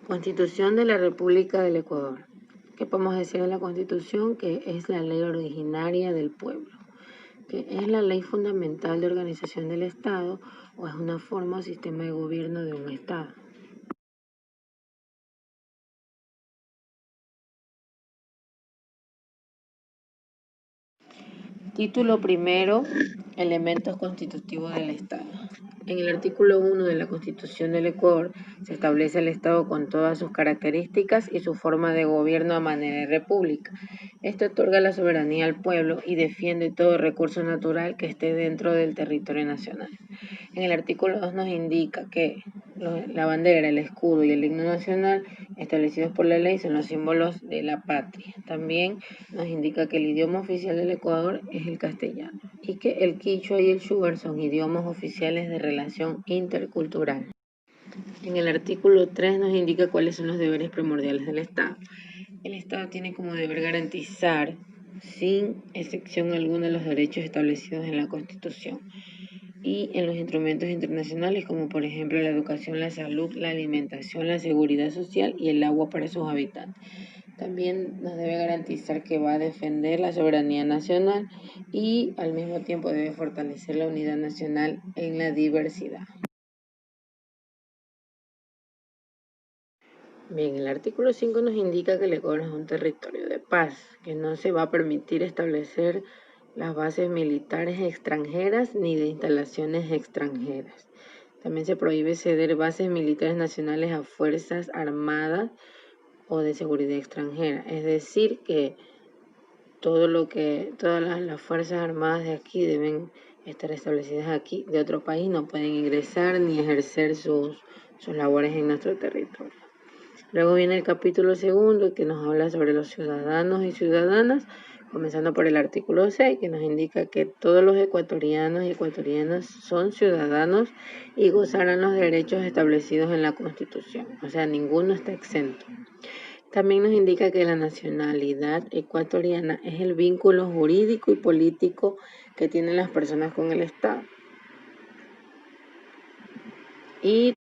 Constitución de la República del Ecuador. ¿Qué podemos decir de la Constitución? Que es la ley originaria del pueblo, que es la ley fundamental de organización del Estado o es una forma o sistema de gobierno de un Estado. Título primero, elementos constitutivos del Estado. En el artículo 1 de la Constitución del Ecuador se establece el Estado con todas sus características y su forma de gobierno a manera de república. Esto otorga la soberanía al pueblo y defiende todo recurso natural que esté dentro del territorio nacional. En el artículo 2 nos indica que la bandera, el escudo y el himno nacional establecidos por la ley son los símbolos de la patria. También nos indica que el idioma oficial del Ecuador es el castellano y que el quichua y el shuar son idiomas oficiales de relación intercultural. En el artículo 3 nos indica cuáles son los deberes primordiales del Estado. El Estado tiene como deber garantizar, sin excepción alguna, los derechos establecidos en la Constitución y en los instrumentos internacionales, como por ejemplo la educación, la salud, la alimentación, la seguridad social y el agua para sus habitantes. También nos debe garantizar que va a defender la soberanía nacional y al mismo tiempo debe fortalecer la unidad nacional en la diversidad. Bien, el artículo 5 nos indica que el Ecuador es un territorio de paz, que no se va a permitir establecer las bases militares extranjeras ni de instalaciones extranjeras. También se prohíbe ceder bases militares nacionales a fuerzas armadas o de seguridad extranjera. Es decir, que todas las fuerzas armadas de aquí deben estar establecidas aquí. De otro país no pueden ingresar ni ejercer sus labores en nuestro territorio. Luego viene el capítulo segundo que nos habla sobre los ciudadanos y ciudadanas, comenzando por el artículo 6 que nos indica que todos los ecuatorianos y ecuatorianas son ciudadanos y gozarán los derechos establecidos en la Constitución, o sea, ninguno está exento. También nos indica que la nacionalidad ecuatoriana es el vínculo jurídico y político que tienen las personas con el Estado. Y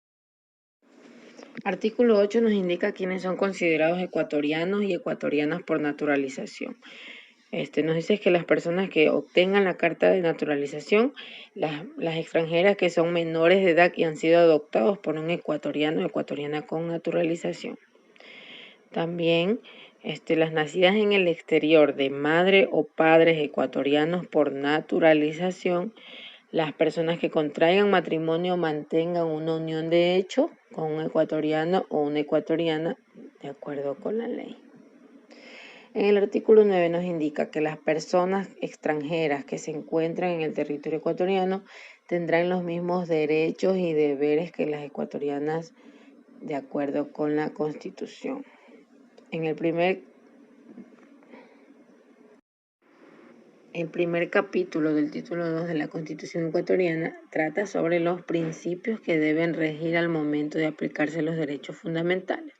artículo 8 nos indica quiénes son considerados ecuatorianos y ecuatorianas por naturalización. Nos dice que las personas que obtengan la carta de naturalización, las extranjeras que son menores de edad y han sido adoptados por un ecuatoriano o ecuatoriana con naturalización. También las nacidas en el exterior de madre o padres ecuatorianos por naturalización, las personas que contraigan matrimonio o mantengan una unión de hecho con un ecuatoriano o una ecuatoriana de acuerdo con la ley. En el artículo 9 nos indica que las personas extranjeras que se encuentran en el territorio ecuatoriano tendrán los mismos derechos y deberes que las ecuatorianas de acuerdo con la Constitución. En el primer capítulo del título 2 de la Constitución ecuatoriana trata sobre los principios que deben regir al momento de aplicarse los derechos fundamentales.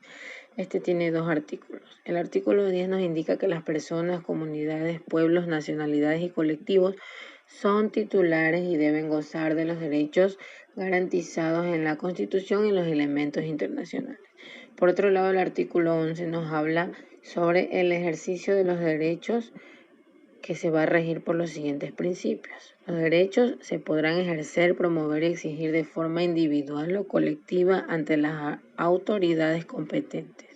Tiene 2 artículos. El artículo 10 nos indica que las personas, comunidades, pueblos, nacionalidades y colectivos son titulares y deben gozar de los derechos garantizados en la Constitución y los elementos internacionales. Por otro lado, el artículo 11 nos habla sobre el ejercicio de los derechos que se va a regir por los siguientes principios. Los derechos se podrán ejercer, promover y exigir de forma individual o colectiva ante las autoridades competentes.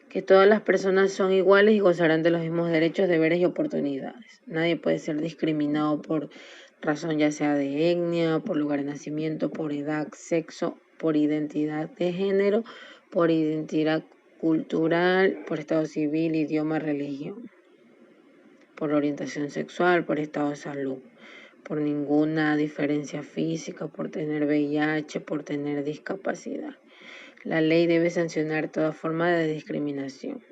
Que todas las personas son iguales y gozarán de los mismos derechos, deberes y oportunidades. Nadie puede ser discriminado por razón ya sea de etnia, por lugar de nacimiento, por edad, sexo, por identidad de género, por identidad cultural, por estado civil, idioma, religión, por orientación sexual, por estado de salud, por ninguna diferencia física, por tener VIH, por tener discapacidad. La ley debe sancionar toda forma de discriminación.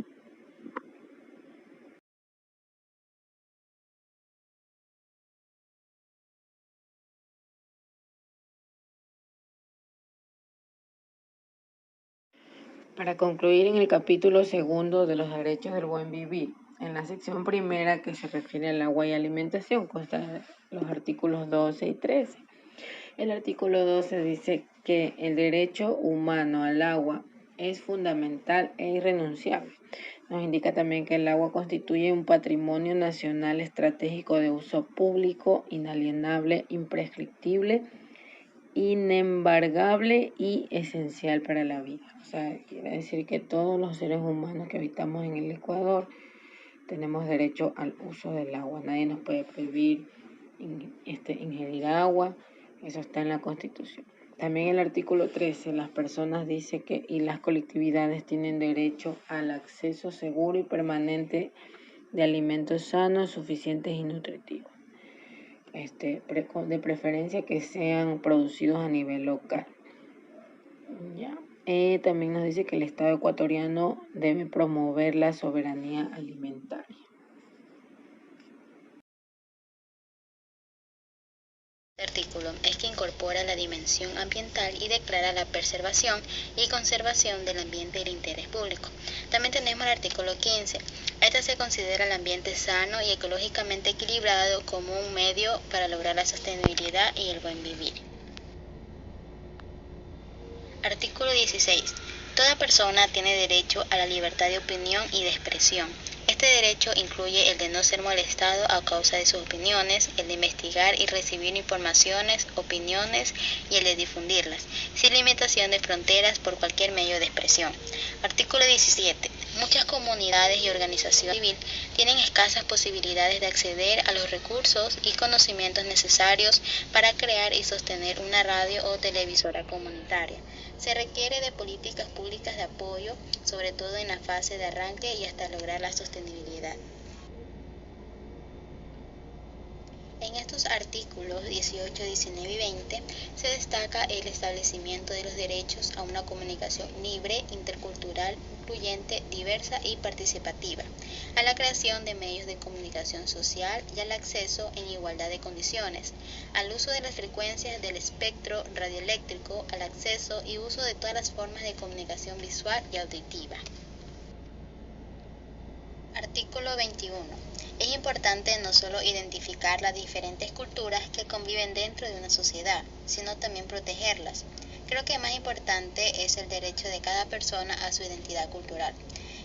Para concluir, en el capítulo segundo de los derechos del buen vivir, en la sección primera que se refiere al agua y alimentación, consta los artículos 12 y 13. El artículo 12 dice que el derecho humano al agua es fundamental e irrenunciable. Nos indica también que el agua constituye un patrimonio nacional estratégico de uso público, inalienable, imprescriptible, inembargable y esencial para la vida. O sea, quiere decir que todos los seres humanos que habitamos en el Ecuador tenemos derecho al uso del agua. Nadie nos puede prohibir ingerir agua. Eso está en la Constitución. También el artículo 13, las personas dice que y las colectividades tienen derecho al acceso seguro y permanente de alimentos sanos, suficientes y nutritivos. De preferencia que sean producidos a nivel local. Ya. También nos dice que el Estado ecuatoriano debe promover la soberanía alimentaria. Este artículo es que incorpora la dimensión ambiental y declara la preservación y conservación del ambiente de interés público. También tenemos el artículo 15. Este se considera el ambiente sano y ecológicamente equilibrado como un medio para lograr la sostenibilidad y el buen vivir. Artículo 16. Toda persona tiene derecho a la libertad de opinión y de expresión. Este derecho incluye el de no ser molestado a causa de sus opiniones, el de investigar y recibir informaciones, opiniones y el de difundirlas, sin limitación de fronteras por cualquier medio de expresión. Artículo 17. Muchas comunidades y organizaciones civiles tienen escasas posibilidades de acceder a los recursos y conocimientos necesarios para crear y sostener una radio o televisora comunitaria. Se requiere de políticas públicas de apoyo, sobre todo en la fase de arranque y hasta lograr la sostenibilidad. En estos artículos 18, 19 y 20 se destaca el establecimiento de los derechos a una comunicación libre, intercultural, incluyente, diversa y participativa, a la creación de medios de comunicación social y al acceso en igualdad de condiciones, al uso de las frecuencias del espectro radioeléctrico, al acceso y uso de todas las formas de comunicación visual y auditiva. Artículo 21. Es importante no solo identificar las diferentes culturas que conviven dentro de una sociedad, sino también protegerlas. Creo que más importante es el derecho de cada persona a su identidad cultural.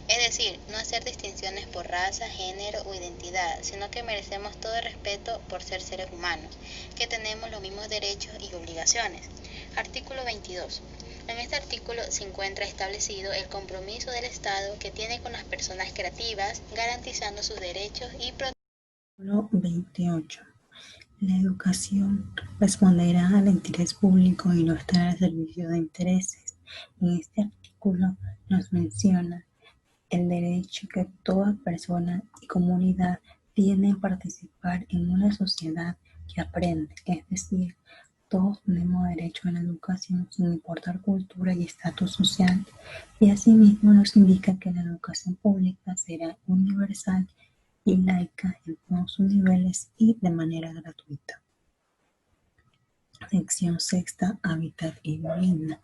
Es decir, no hacer distinciones por raza, género o identidad, sino que merecemos todo el respeto por ser seres humanos, que tenemos los mismos derechos y obligaciones. Artículo 22. En este artículo se encuentra establecido el compromiso del Estado que tiene con las personas creativas, garantizando sus derechos y protección. Artículo 28. La educación responderá al interés público y no estará al servicio de intereses. En este artículo nos menciona el derecho que toda persona y comunidad tienen a participar en una sociedad que aprende, es decir, todos tenemos derecho a la educación sin importar cultura y estatus social, y asimismo nos indica que la educación pública será universal y laica en todos sus niveles y de manera gratuita. Sección sexta, Hábitat y vivienda.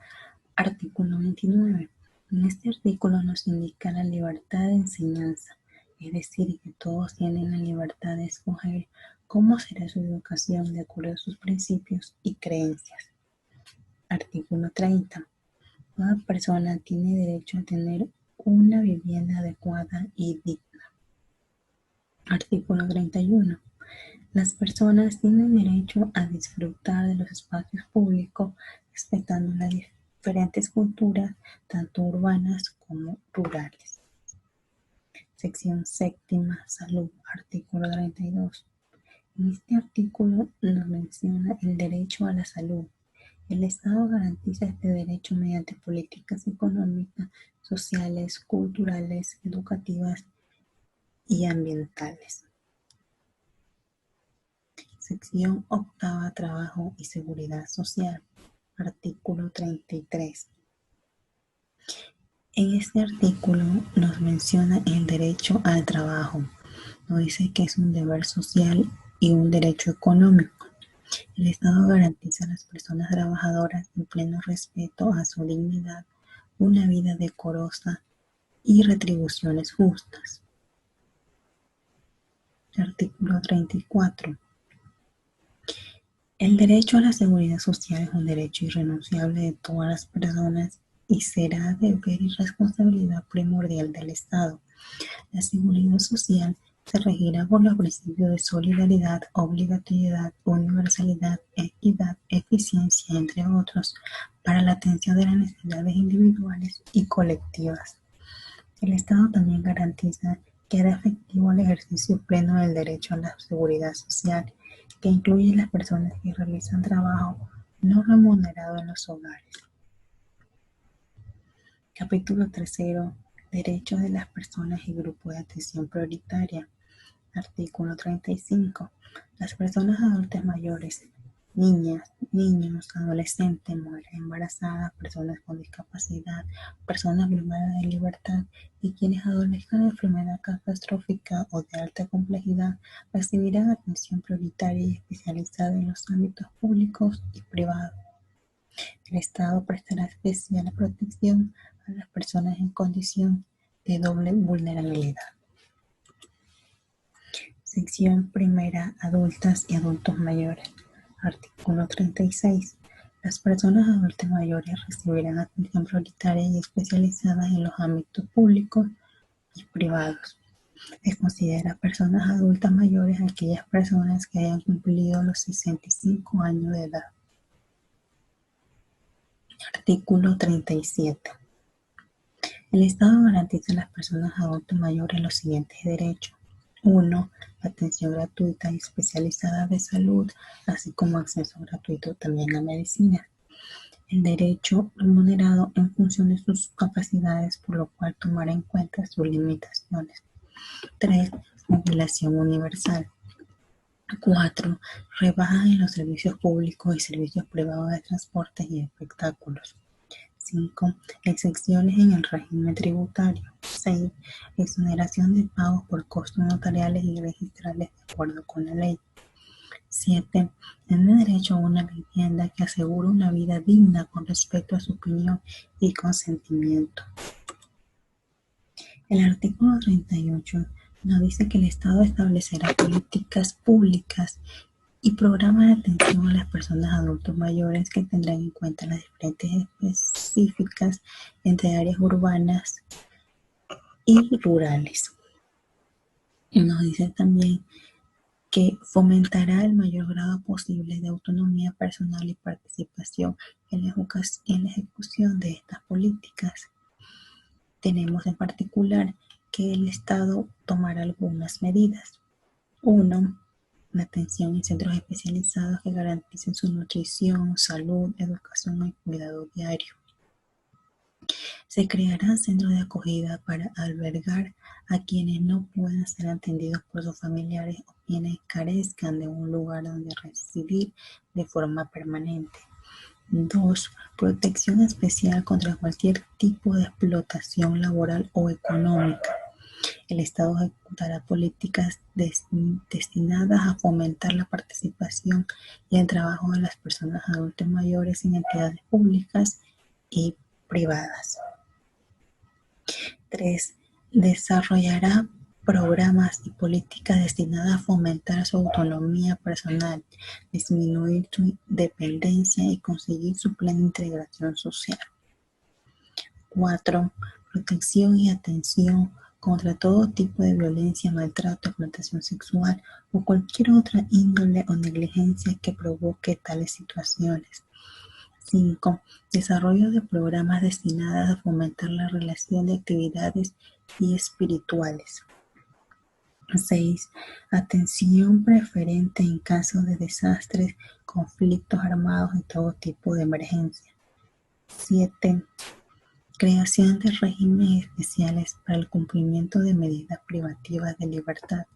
Artículo 29. En este artículo nos indica la libertad de enseñanza, es decir, que todos tienen la libertad de escoger cómo será su educación de acuerdo a sus principios y creencias. Artículo 30. Toda persona tiene derecho a tener una vivienda adecuada y digna. Artículo 31. Las personas tienen derecho a disfrutar de los espacios públicos respetando las diferentes culturas, tanto urbanas como rurales. Sección séptima, salud, artículo 32. En este artículo nos menciona el derecho a la salud. El Estado garantiza este derecho mediante políticas económicas, sociales, culturales, educativas y ambientales. Sección octava, trabajo y seguridad social. Artículo 33. En este artículo nos menciona el derecho al trabajo. Nos dice que es un deber social y un derecho económico. El Estado garantiza a las personas trabajadoras en pleno respeto a su dignidad, una vida decorosa y retribuciones justas. Artículo 34. El derecho a la seguridad social es un derecho irrenunciable de todas las personas y será deber y responsabilidad primordial del Estado. La seguridad social se regirá por los principios de solidaridad, obligatoriedad, universalidad, equidad, eficiencia, entre otros, para la atención de las necesidades individuales y colectivas. El Estado también garantiza que hará efectivo el ejercicio pleno del derecho a la seguridad social, que incluye las personas que realizan trabajo no remunerado en los hogares. Capítulo 3. Derechos de las personas y grupos de atención prioritaria. Artículo 35. Las personas adultas mayores, niñas, niños, adolescentes, mujeres embarazadas, personas con discapacidad, personas privadas de libertad y quienes adolezcan de enfermedad catastrófica o de alta complejidad recibirán atención prioritaria y especializada en los ámbitos públicos y privados. El Estado prestará especial protección a las personas en condición de doble vulnerabilidad. Sección primera. Adultas y adultos mayores. Artículo 36. Las personas adultas mayores recibirán atención prioritaria y especializada en los ámbitos públicos y privados. Se considera personas adultas mayores aquellas personas que hayan cumplido los 65 años de edad. Artículo 37. El Estado garantiza a las personas adultas mayores los siguientes derechos. 1. Atención gratuita y especializada de salud, así como acceso gratuito también a medicina. El derecho remunerado en función de sus capacidades, por lo cual tomará en cuenta sus limitaciones. 3. Jubilación universal. 4. Rebajas en los servicios públicos y servicios privados de transportes y espectáculos. 5. Exenciones en el régimen tributario. 6. Exoneración de pagos por costos notariales y registrales de acuerdo con la ley. 7. Tiene derecho a una vivienda que asegure una vida digna con respecto a su opinión y consentimiento. El artículo 38 nos dice que el Estado establecerá políticas públicas y programas de atención a las personas adultos mayores que tendrán en cuenta las diferentes específicas entre áreas urbanas y rurales. Y nos dice también que fomentará el mayor grado posible de autonomía personal y participación en la ejecución de estas políticas. Tenemos en particular que el Estado tomará algunas medidas. 1. La atención en centros especializados que garanticen su nutrición, salud, educación y cuidado diario. Se crearán centros de acogida para albergar a quienes no puedan ser atendidos por sus familiares o quienes carezcan de un lugar donde residir de forma permanente. 2. Protección especial contra cualquier tipo de explotación laboral o económica. El Estado ejecutará políticas destinadas a fomentar la participación y el trabajo de las personas adultas mayores en entidades públicas y privadas. 3. Desarrollará programas y políticas destinadas a fomentar su autonomía personal, disminuir su dependencia y conseguir su plena integración social. 4. Protección y atención contra todo tipo de violencia, maltrato, explotación sexual o cualquier otra índole o negligencia que provoque tales situaciones. 5. Desarrollo de programas destinados a fomentar la relación de actividades y espirituales. 6. Atención preferente en caso de desastres, conflictos armados y todo tipo de emergencia. 7. Creación de regímenes especiales para el cumplimiento de medidas privativas de libertad.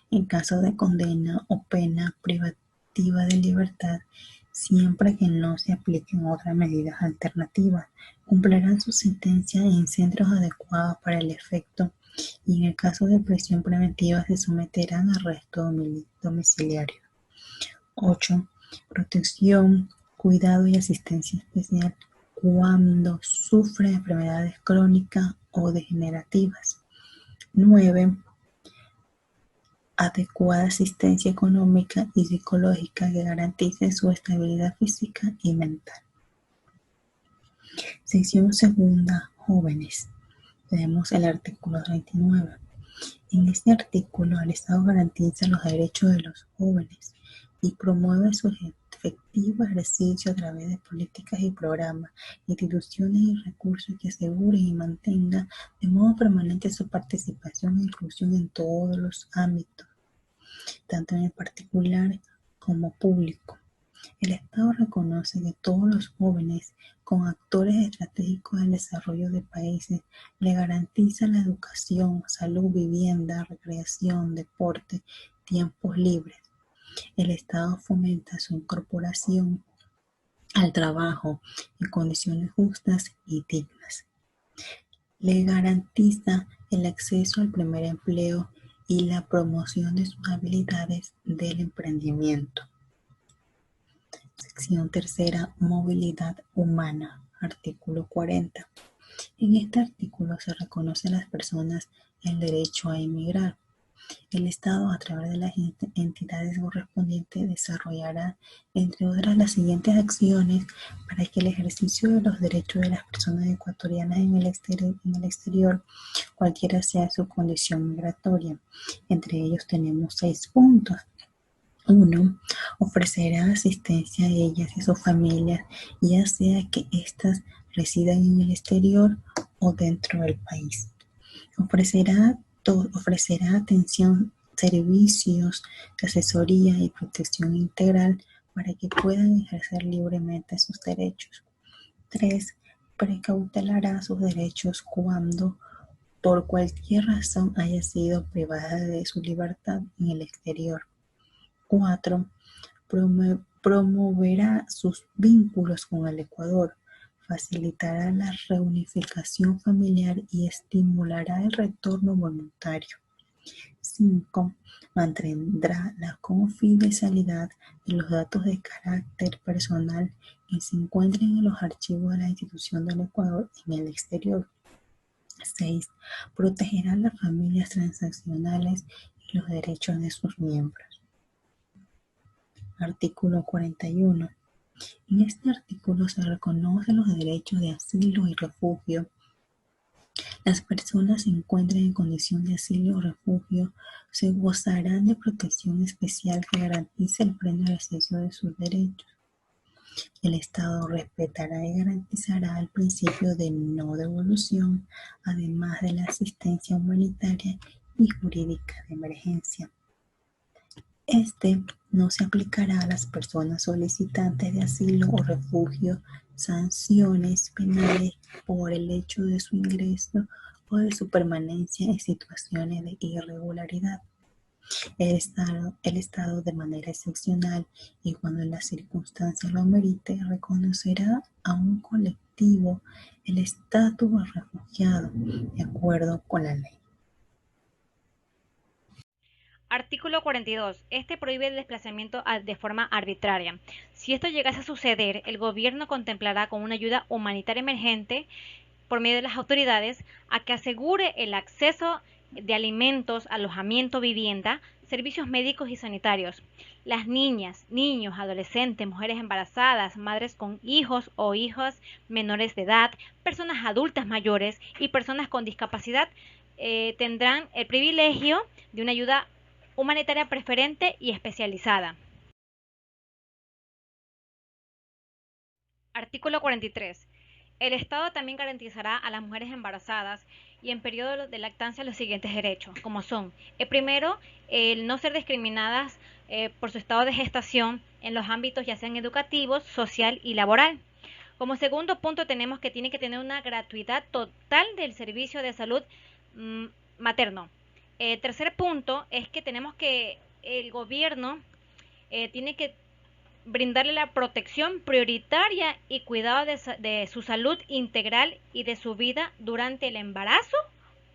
En caso de condena o pena privativa de libertad, siempre que no se apliquen otras medidas alternativas, cumplirán su sentencia en centros adecuados para el efecto y en el caso de prisión preventiva se someterán a arresto domiciliario. 8. Protección, cuidado y asistencia especial cuando sufre enfermedades crónicas o degenerativas. 9. Adecuada asistencia económica y psicológica que garantice su estabilidad física y mental. Sección segunda, jóvenes. Tenemos el artículo 39. En este artículo, el Estado garantiza los derechos de los jóvenes y promueve su efectivo ejercicio a través de políticas y programas, instituciones y recursos que aseguren y mantengan de modo permanente su participación e inclusión en todos los ámbitos, tanto en el particular como público. El Estado reconoce que todos los jóvenes, como actores estratégicos del desarrollo de países, le garantiza la educación, salud, vivienda, recreación, deporte, tiempos libres. El Estado fomenta su incorporación al trabajo en condiciones justas y dignas. Le garantiza el acceso al primer empleo y la promoción de sus habilidades del emprendimiento. Sección tercera, movilidad humana, artículo 40. En este artículo se reconoce a las personas el derecho a emigrar. El Estado, a través de las entidades correspondientes, desarrollará, entre otras, las siguientes acciones para que el ejercicio de los derechos de las personas ecuatorianas en el exterior, cualquiera sea su condición migratoria. Entre ellos tenemos 6 puntos. 1. Ofrecerá asistencia a ellas y a sus familias, ya sea que éstas residan en el exterior o dentro del país. Ofrecerá atención, servicios de asesoría y protección integral para que puedan ejercer libremente sus derechos. 3. Precautelará sus derechos cuando por cualquier razón haya sido privada de su libertad en el exterior. 4. Promoverá sus vínculos con el Ecuador, facilitará la reunificación familiar y estimulará el retorno voluntario. 5. Mantendrá la confidencialidad de los datos de carácter personal que se encuentren en los archivos de la institución del Ecuador en el exterior. 6. Protegerá las familias transnacionales y los derechos de sus miembros. Artículo 41. En este artículo se reconocen los derechos de asilo y refugio. Las personas se encuentran en condición de asilo o refugio se gozarán de protección especial que garantice el pleno ejercicio de sus derechos. El Estado respetará y garantizará el principio de no devolución, además de la asistencia humanitaria y jurídica de emergencia. Este no se aplicará a las personas solicitantes de asilo o refugio sanciones penales por el hecho de su ingreso o de su permanencia en situaciones de irregularidad. El Estado, de manera excepcional y cuando las circunstancias lo amerite, reconocerá a un colectivo el estatus de refugiado de acuerdo con la ley. Artículo 42. Este prohíbe el desplazamiento de forma arbitraria. Si esto llegase a suceder, el gobierno contemplará con una ayuda humanitaria emergente por medio de las autoridades a que asegure el acceso de alimentos, alojamiento, vivienda, servicios médicos y sanitarios. Las niñas, niños, adolescentes, mujeres embarazadas, madres con hijos o hijas menores de edad, personas adultas mayores y personas con discapacidad tendrán el privilegio de una ayuda humanitaria preferente y especializada. Artículo 43. El Estado también garantizará a las mujeres embarazadas y en periodo de lactancia los siguientes derechos, como son, el primero, el no ser discriminadas por su estado de gestación en los ámbitos ya sean educativos, social y laboral. Como segundo punto tenemos que tiene que tener una gratuidad total del servicio de salud materno. Tercer punto es que tenemos que el gobierno tiene que brindarle la protección prioritaria y cuidado de su salud integral y de su vida durante el embarazo,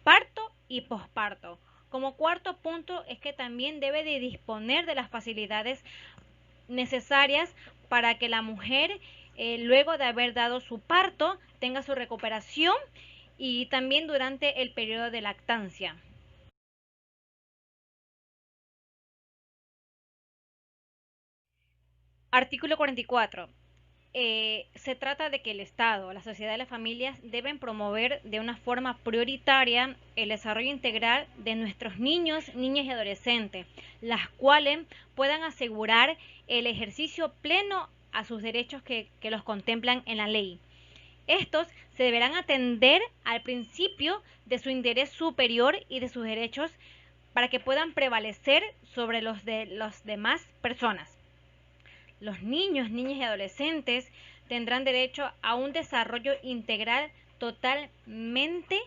parto y posparto. Como cuarto punto es que también debe de disponer de las facilidades necesarias para que la mujer, luego de haber dado su parto, tenga su recuperación y también durante el periodo de lactancia. Artículo 44. se trata de que el Estado, la sociedad y las familias deben promover de una forma prioritaria el desarrollo integral de nuestros niños, niñas y adolescentes, las cuales puedan asegurar el ejercicio pleno a sus derechos que los contemplan en la ley. Estos se deberán atender al principio de su interés superior y de sus derechos para que puedan prevalecer sobre los de las demás personas. Los niños, niñas y adolescentes tendrán derecho a un desarrollo integral totalmente,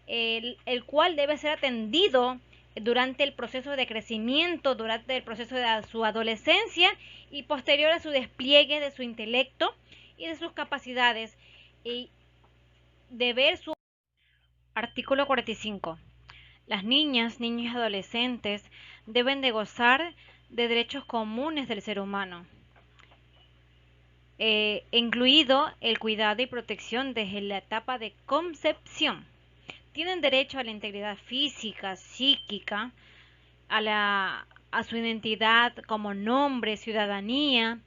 el cual debe ser atendido durante el proceso de crecimiento, durante el proceso de su adolescencia y posterior a su despliegue de su intelecto y de sus capacidades y de ver su artículo 45. Las niñas, niños y adolescentes deben de gozar de derechos comunes del ser humano, incluido el cuidado y protección desde la etapa de concepción. Tienen derecho a la integridad física, psíquica, a su identidad como nombre, ciudadanía,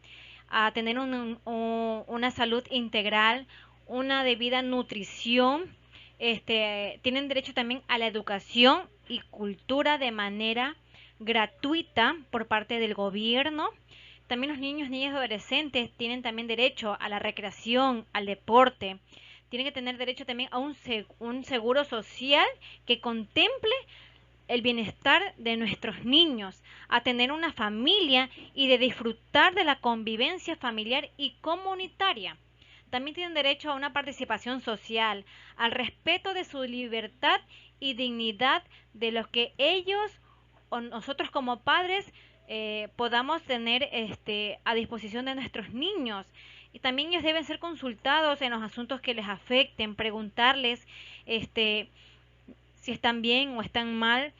a tener una salud integral, una debida nutrición. Tienen derecho también a la educación y cultura de manera gratuita por parte del gobierno. También los niños, niñas y adolescentes tienen también derecho a la recreación, al deporte. Tienen que tener derecho también a un seguro social que contemple el bienestar de nuestros niños, a tener una familia y de disfrutar de la convivencia familiar y comunitaria. También tienen derecho a una participación social, al respeto de su libertad y dignidad de los que ellos o nosotros como padres podamos tener a disposición de nuestros niños. Y también ellos deben ser consultados en los asuntos que les afecten, preguntarles si están bien o están mal.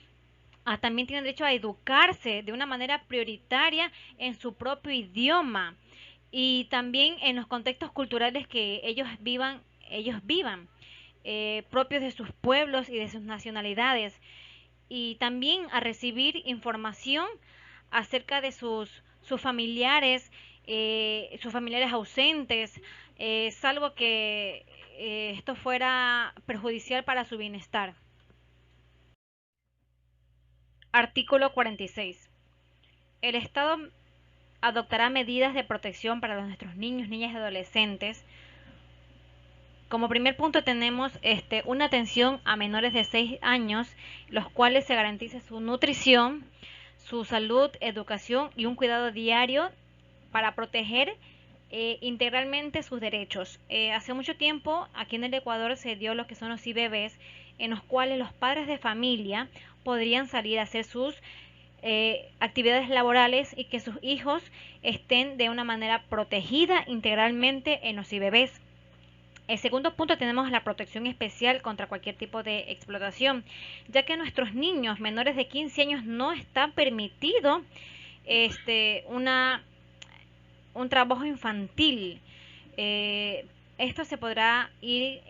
También tienen derecho a educarse de una manera prioritaria en su propio idioma y también en los contextos culturales que ellos vivan, propios de sus pueblos y de sus nacionalidades, y también a recibir información acerca de sus familiares, sus familiares ausentes, salvo que esto fuera perjudicial para su bienestar. Artículo 46. El Estado adoptará medidas de protección para nuestros niños, niñas y adolescentes. Como primer punto tenemos una atención a menores de 6 años, los cuales se garantice su nutrición, su salud, educación y un cuidado diario para proteger integralmente sus derechos. Hace mucho tiempo aquí en el Ecuador se dio lo que son los IBBs, en los cuales los padres de familia podrían salir a hacer sus actividades laborales y que sus hijos estén de una manera protegida integralmente en los IBBs. El segundo punto tenemos la protección especial contra cualquier tipo de explotación, ya que nuestros niños menores de 15 años no está permitido un trabajo infantil. Esto se podrá ir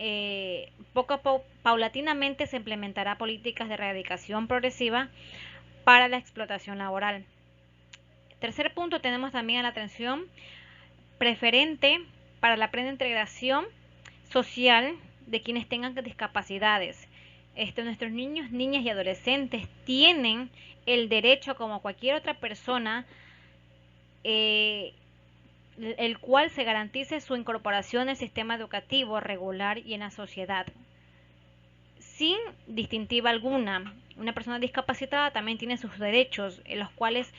paulatinamente se implementará políticas de erradicación progresiva para la explotación laboral. Tercer punto tenemos también la atención preferente para la plena integración social de quienes tengan discapacidades. Nuestros niños, niñas y adolescentes tienen el derecho, como cualquier otra persona, el cual se garantice su incorporación al sistema educativo regular y en la sociedad, sin distintiva alguna. Una persona discapacitada también tiene sus derechos, en los cuales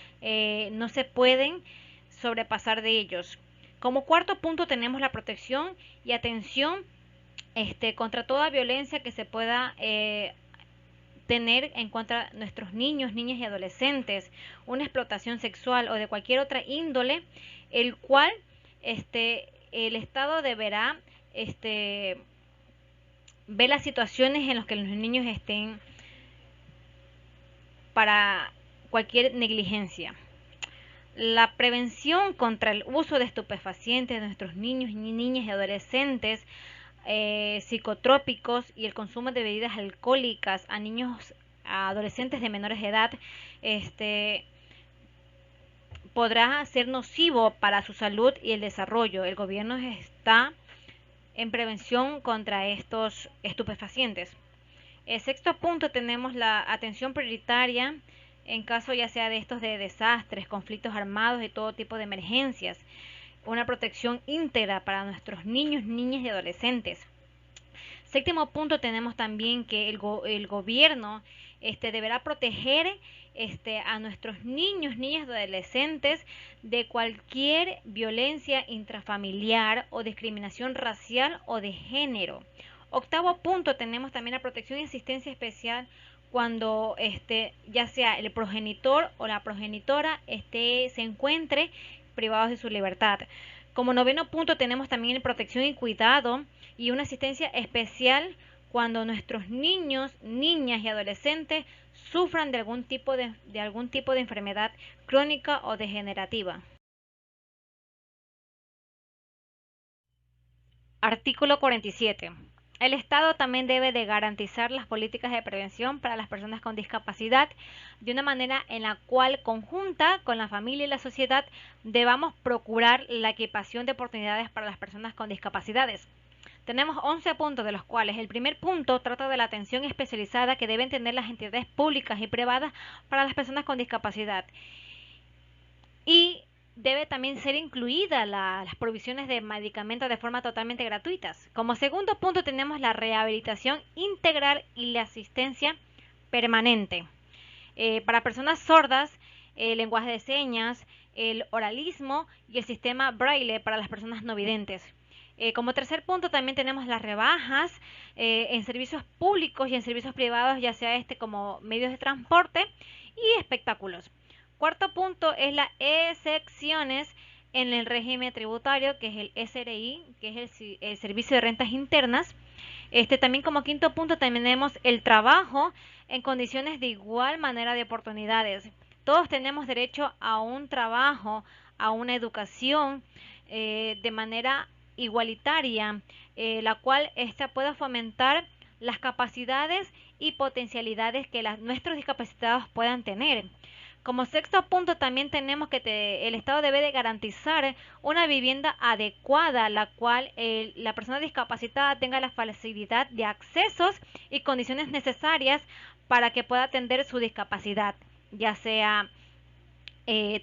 no se pueden sobrepasar de ellos. Como cuarto punto tenemos la protección y atención contra toda violencia que se pueda tener en contra de nuestros niños, niñas y adolescentes, una explotación sexual o de cualquier otra índole, el cual el Estado deberá ver las situaciones en las que los niños estén para cualquier negligencia. La prevención contra el uso de estupefacientes de nuestros niños, niñas y adolescentes, psicotrópicos y el consumo de bebidas alcohólicas a niños, a adolescentes de menores de edad, podrá ser nocivo para su salud y el desarrollo. El gobierno está en prevención contra estos estupefacientes. El sexto punto, tenemos la atención prioritaria en caso ya sea de estos de desastres, conflictos armados, de todo tipo de emergencias. Una protección íntegra para nuestros niños, niñas y adolescentes. Séptimo punto, tenemos también que el gobierno deberá proteger a nuestros niños, niñas y adolescentes de cualquier violencia intrafamiliar o discriminación racial o de género. Octavo punto, tenemos también la protección y asistencia especial cuando ya sea el progenitor o la progenitora se encuentre privados de su libertad. Como noveno punto, tenemos también la protección y cuidado y una asistencia especial cuando nuestros niños, niñas y adolescentes sufran de algún tipo de enfermedad crónica o degenerativa. Artículo 47. El Estado también debe de garantizar las políticas de prevención para las personas con discapacidad de una manera en la cual, conjunta con la familia y la sociedad, debamos procurar la equipación de oportunidades para las personas con discapacidades. Tenemos 11 puntos, de los cuales el primer punto trata de la atención especializada que deben tener las entidades públicas y privadas para las personas con discapacidad. Y debe también ser incluida las provisiones de medicamentos de forma totalmente gratuitas. Como segundo punto tenemos la rehabilitación integral y la asistencia permanente. Para personas sordas, el lenguaje de señas, el oralismo y el sistema braille para las personas no videntes. Como tercer punto también tenemos las rebajas en servicios públicos y en servicios privados, ya sea como medios de transporte y espectáculos. Cuarto punto es las excepciones en el régimen tributario, que es el SRI, que es el Servicio de Rentas Internas. También como quinto punto tenemos el trabajo en condiciones de igual manera de oportunidades. Todos tenemos derecho a un trabajo, a una educación de manera igualitaria, la cual pueda fomentar las capacidades y potencialidades que nuestros discapacitados puedan tener. Como sexto punto también tenemos que el Estado debe de garantizar una vivienda adecuada, la cual la persona discapacitada tenga la facilidad de accesos y condiciones necesarias para que pueda atender su discapacidad, ya sea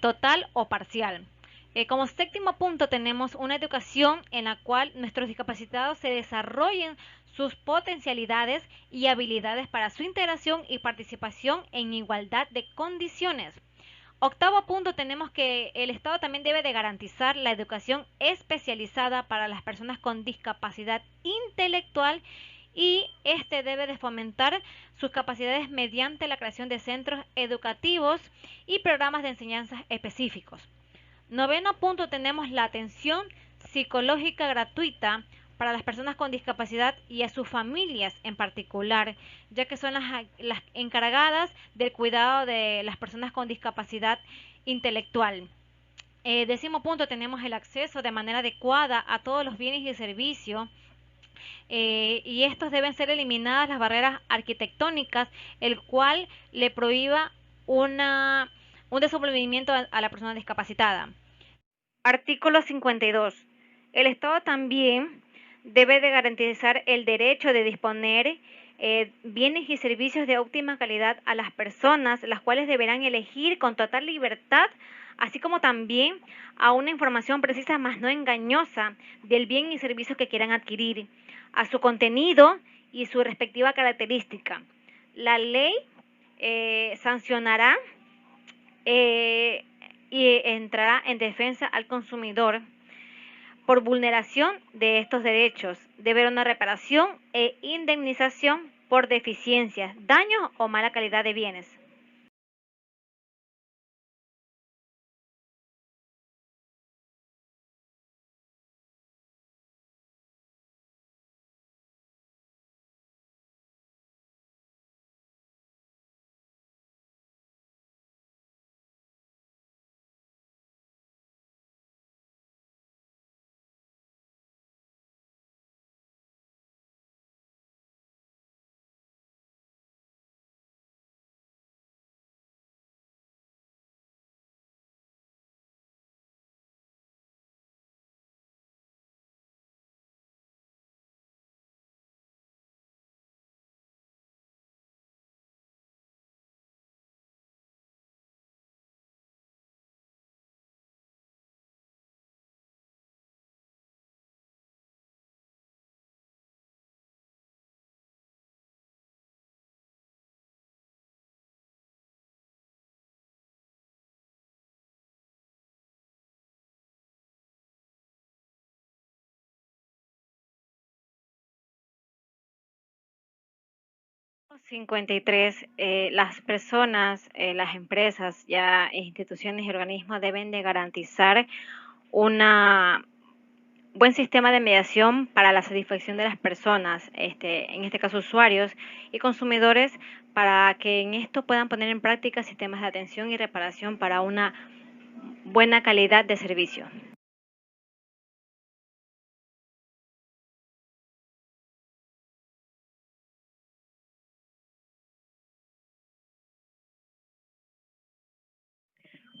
total o parcial. Como séptimo punto tenemos una educación en la cual nuestros discapacitados se desarrollen sus potencialidades y habilidades para su integración y participación en igualdad de condiciones. Octavo punto tenemos que el Estado también debe de garantizar la educación especializada para las personas con discapacidad intelectual y debe de fomentar sus capacidades mediante la creación de centros educativos y programas de enseñanza específicos. Noveno punto tenemos la atención psicológica gratuita para las personas con discapacidad y a sus familias en particular, ya que son las encargadas del cuidado de las personas con discapacidad intelectual. Décimo punto tenemos el acceso de manera adecuada a todos los bienes y servicios. Y estos deben ser eliminadas las barreras arquitectónicas, el cual le prohíba un desenvolvimiento a la persona discapacitada. Artículo 52. El Estado también debe de garantizar el derecho de disponer bienes y servicios de óptima calidad a las personas, las cuales deberán elegir con total libertad, así como también a una información precisa, más no engañosa, del bien y servicio que quieran adquirir, a su contenido y su respectiva característica. La ley sancionará y entrará en defensa al consumidor por vulneración de estos derechos. Debe haber una reparación e indemnización por deficiencias, daños o mala calidad de bienes. 53. Las personas, las empresas, ya instituciones y organismos deben de garantizar un buen sistema de mediación para la satisfacción de las personas, en este caso usuarios y consumidores, para que en esto puedan poner en práctica sistemas de atención y reparación para una buena calidad de servicio.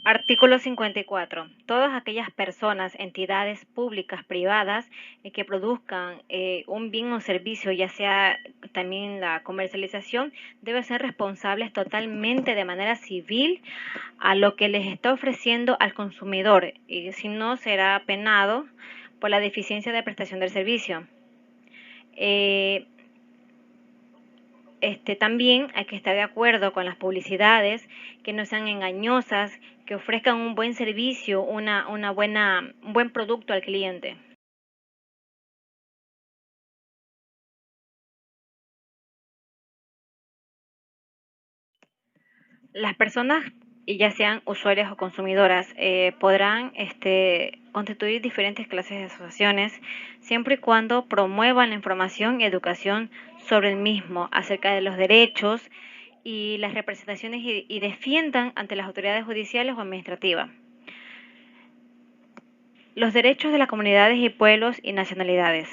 Artículo 54. Todas aquellas personas, entidades públicas, privadas, que produzcan un bien o servicio, ya sea también la comercialización, deben ser responsables totalmente de manera civil a lo que les está ofreciendo al consumidor, y si no será penado por la deficiencia de prestación del servicio. Eh, También hay que estar de acuerdo con las publicidades, que no sean engañosas, que ofrezcan un buen servicio, un buen producto al cliente. Las personas, y ya sean usuarias o consumidoras, podrán constituir diferentes clases de asociaciones siempre y cuando promuevan la información y educación sobre el mismo, acerca de los derechos y las representaciones y defiendan ante las autoridades judiciales o administrativas los derechos de las comunidades y pueblos y nacionalidades.